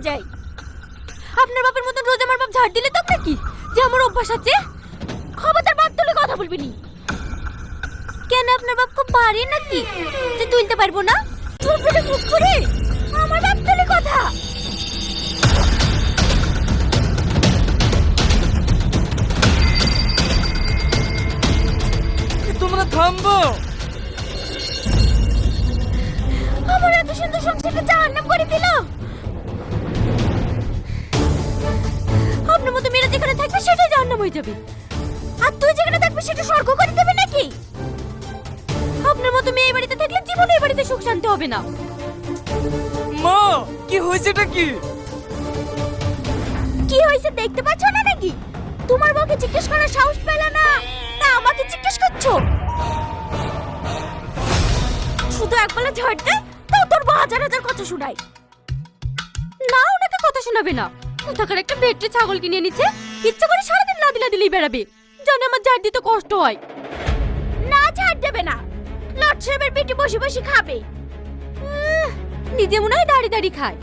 যাই। আপনার বাপের মতন রোজ আমার বাপ ঝাড় দিলে তো নাকি যে আমার অভ্যাস আছে? খবরদার বাপ তুলে কথা বলবি নি। কেন আপনার বাপ খুব ভারী নাকি যে তুলতে পারবো না? তোর পেটে মুখ করে আমার বাপ তুলে কথা। তোমরা থামবো। আমার এত সুন্দর সংসারটা জাহান্নাম করে দিল। আপনার মতো মেয়েরা যেখানে থাকবে সেটাই জাহান্নাম হয়ে যাবে, আর তুই যেখানে থাকবি সেটা স্বর্গ করে দেবে নাকি? আপনার মতো মেয়ে এই বাড়িতে থাকলে জীবনে এই বাড়িতে সুখ শান্তি হবে না। মা, কি হয়েছেটা কি? কি হয়েছে দেখতে পাচ্ছ না নাকি? তোমার বউকে জিজ্ঞেস করার সাহস পেলে না, তা আমাকে জিজ্ঞেস করছো? শুধু একবেলা ঝড় দেয় তাও তোর বউ হাজার হাজার কথা শোনায়। না, ওনাকে কথা শোনাবে না। কোথাকার একটা পেটে ছাগল কিনে নিচ্ছে, ইচ্ছা করে সারাদিন লাদিলা দিলেই বেড়াবে, জানে আমার ঝাড় দিতে কষ্ট হয়। না, ঝাড় দেবে না, লট সাহেবের পেটে বসে বসে খাবে। নিজে মনে হয় দাঁড়িয়ে দাঁড়িয়ে খায়।